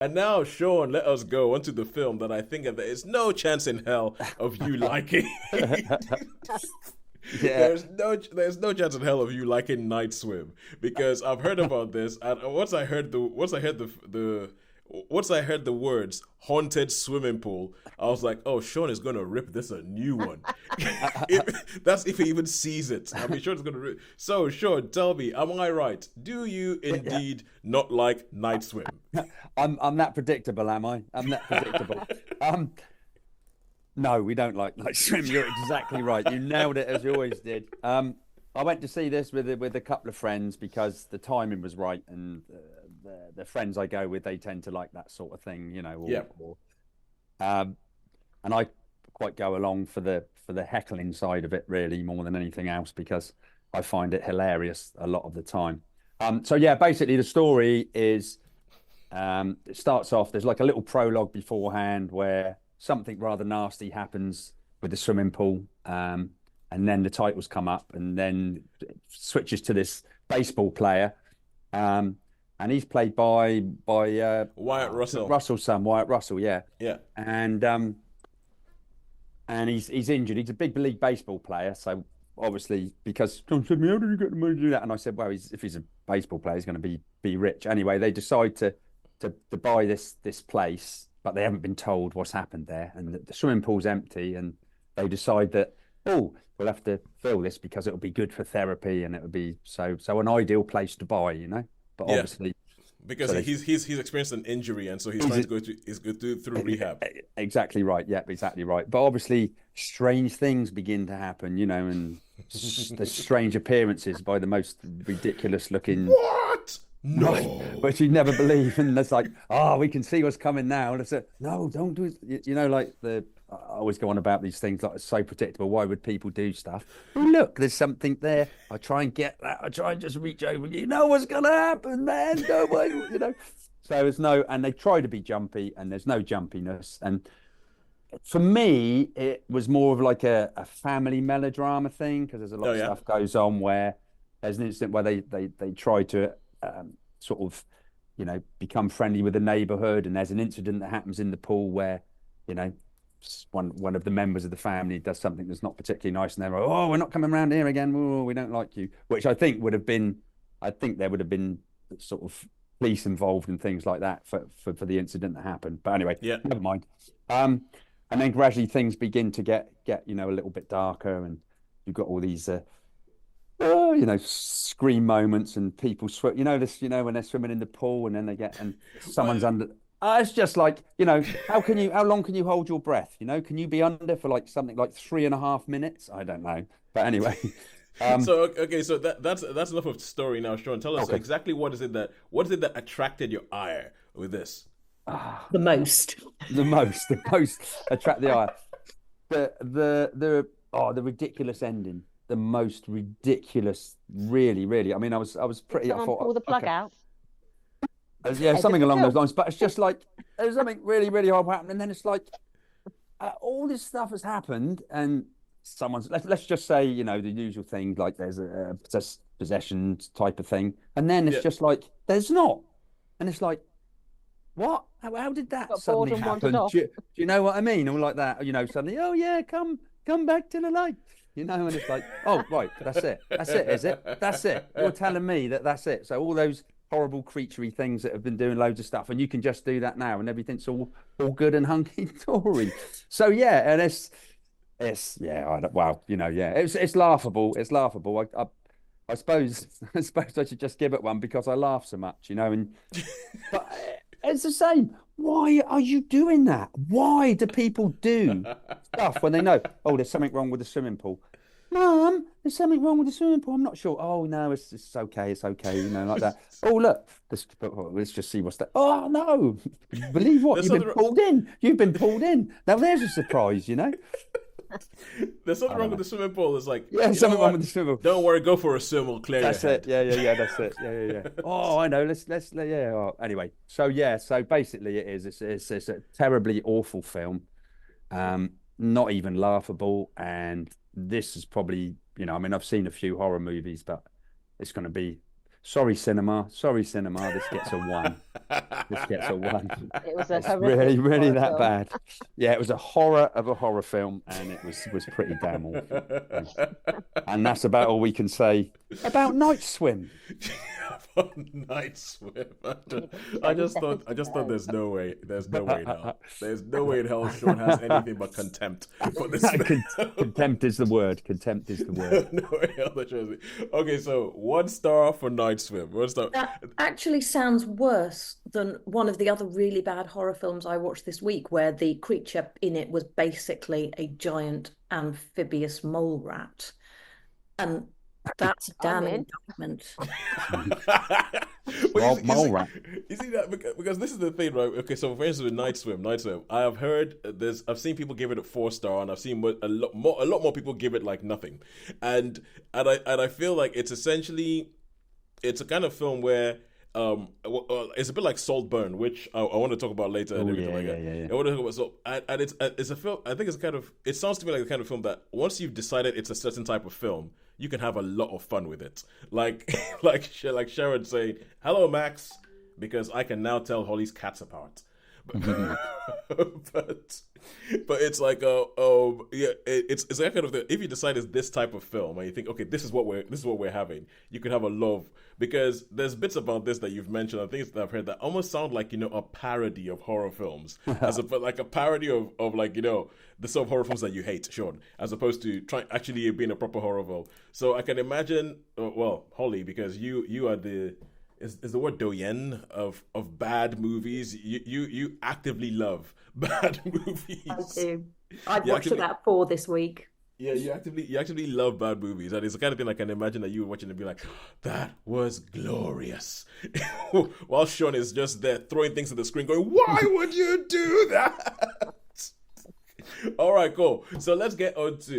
And now, Sean, let us go onto the film that I think that there is no chance in hell of you liking. Yeah. There's no chance in hell of you liking Night Swim because I've heard about this and once I heard the words haunted swimming pool, I was like, oh, Sean is gonna rip this a new one. That's if he even sees it. I mean, Sean's gonna rip. So, Sean, tell me, am I right? Do you Yeah. indeed not like Night Swim? I'm that predictable, am I? I'm that predictable. Um, no, we don't like night swim. You're exactly right. You nailed it as you always did. I went to see this with a couple of friends because the timing was right, and the friends I go with they tend to like that sort of thing, you know. Yeah. Um, and I quite go along for the heckling side of it really more than anything else because I find it hilarious a lot of the time. So yeah, basically the story is it starts off, there's like a little prologue beforehand where something rather nasty happens with the swimming pool. And then the titles come up, and then it switches to this baseball player. Um, and he's played by Wyatt Russell. Russell's son, Wyatt Russell, yeah. Yeah. And he's injured. He's a big league baseball player, so obviously because John said to me, how did you get the money to do that? And I said, well, if he's a baseball player, he's going to be rich. Anyway, they decide to buy this place, but they haven't been told what's happened there, and the swimming pool's empty, and they decide that oh, we'll have to fill this because it'll be good for therapy, and it'll be so an ideal place to buy, you know. But Yeah. obviously, Because so they, he's experienced an injury and so he's trying he's to go through rehab. exactly right. Yeah, exactly right. But obviously, strange things begin to happen, you know, and there's strange appearances by the most ridiculous looking, What? right, No. but you never believe. And it's like, oh, we can see what's coming now. And it's a, no, don't do it. You know, like I always go on about these things like it's so predictable. Why would people do stuff? Oh, look, there's something there. I try and get that. I try and just reach over. You know what's going to happen, man. Don't worry, you know. So there's no, and they try to be jumpy, and there's no jumpiness. And for me, it was more of like a family melodrama thing because there's a lot Oh of yeah. stuff goes on where there's an incident where they try to sort of, you know, become friendly with the neighborhood, and there's an incident that happens in the pool where, you know, one of the members of the family does something that's not particularly nice, and they're like, oh, we're not coming around here again. Oh, we don't like you, which I think would have been, I think there would have been sort of police involved and things like that for the incident that happened. But anyway, Yeah. never mind. Um, and then gradually things begin to get you know a little bit darker, and you've got all these oh, you know, scream moments and people swim. You know this, you know, when they're swimming in the pool and then they get and someone's Well, under. It's just like, you know, how long can you hold your breath? You know, can you be under for like something like 3.5 minutes? I don't know, but anyway, um, so okay, so that's enough of story now, Sean. Tell us okay. exactly what is it that attracted your ire with this? Ah, The most. the most attract the eye. The ridiculous ending, the most ridiculous, really, really. I mean, I was Did pretty. I someone pull thought, the plug okay, out? yeah, End of something the along those film. lines. But it's just like there's something really, really hard happened, and then it's like all this stuff has happened, and someone's let's just say you know the usual thing like there's a possession type of thing, and then it's Yeah. just like there's not, and it's like what? How did that Got bored suddenly and wandered happen? off. Do you know what I mean? All like that, you know, suddenly, oh yeah, come back to the light. You know, and it's like, oh right, that's it. That's it, is it? That's it. You're telling me that that's it. So all those horrible creaturey things that have been doing loads of stuff, and you can just do that now, and everything's all good and hunky dory. So yeah, and it's yeah, wow, you know, yeah, it's laughable. It's laughable. I suppose I suppose I should just give it one because I laugh so much, you know, and but it's the same. Why are you doing that? Why do people do stuff when they know, oh, there's something wrong with the swimming pool? Mum, there's something wrong with the swimming pool. I'm not sure. Oh, no, it's okay. It's okay. You know, like that. Oh, look, let's just see what's that. Oh, no. Believe what? There's You've been something pulled in. You've been pulled in. Now, there's a surprise, you know? There's something I wrong don't with know. the swimming pool. It's like, Yeah, you know something wrong with what? the swimming pool. Don't worry, go for a swim. We'll clear your That's it. head. Yeah. That's it. Yeah. Oh, I know. Yeah. Oh, anyway, so yeah, so basically, it is. It's a terribly awful film. Not even laughable. And this is probably, you know, I mean, I've seen a few horror movies, but it's going to be Sorry, cinema. Sorry, cinema. This gets a 1. This gets a 1. It was a It's horrific really horror that film. bad. Yeah, it was a horror of a horror film, and it was pretty damn awful. And that's about all we can say about Night Swim. Night Swim. I just thought there's no way in hell. There's no way in hell Sean has anything but contempt for this film. Contempt is the word. Contempt is the word. No way in hell that shows me. Okay, so 1 star for Night Swim. 1 star. That actually sounds worse than one of the other really bad horror films I watched this week, where the creature in it was basically a giant amphibious mole rat. And that's a damning indictment. Mole rat. You see that because this is the thing, right? Okay, so for instance, with Night Swim, I have heard I've seen people give it a 4 star, and I've seen a lot more people give it like nothing, and I feel like it's essentially it's a kind of film where it's a bit like Saltburn, which I want to talk about later and everything like that. Yeah. I want to talk about and it's a film. I think it sounds to me like the kind of film that once you've decided it's a certain type of film, you can have a lot of fun with it. Like Sharon saying, "Hello, Max," because I can now tell Holly's cats apart. But it's like it's that kind of thing. If you decide it's this type of film and you think, okay, this is what we're having, you could have a love, because there's bits about this that you've mentioned, and things that I've heard that almost sound like a parody of horror films, like a parody of like the sort of horror films that you hate, Sean, as opposed to actually being a proper horror film. So I can imagine, Holly, because you are is the word doyen of bad movies. You actively love bad movies. I do. I've watched about 4 this week. Yeah, you actually love bad movies. That is the kind of thing I can imagine that you would watch it and be like, that was glorious. While Sean is just there throwing things at the screen going, why would you do that? All right, cool. So let's get on to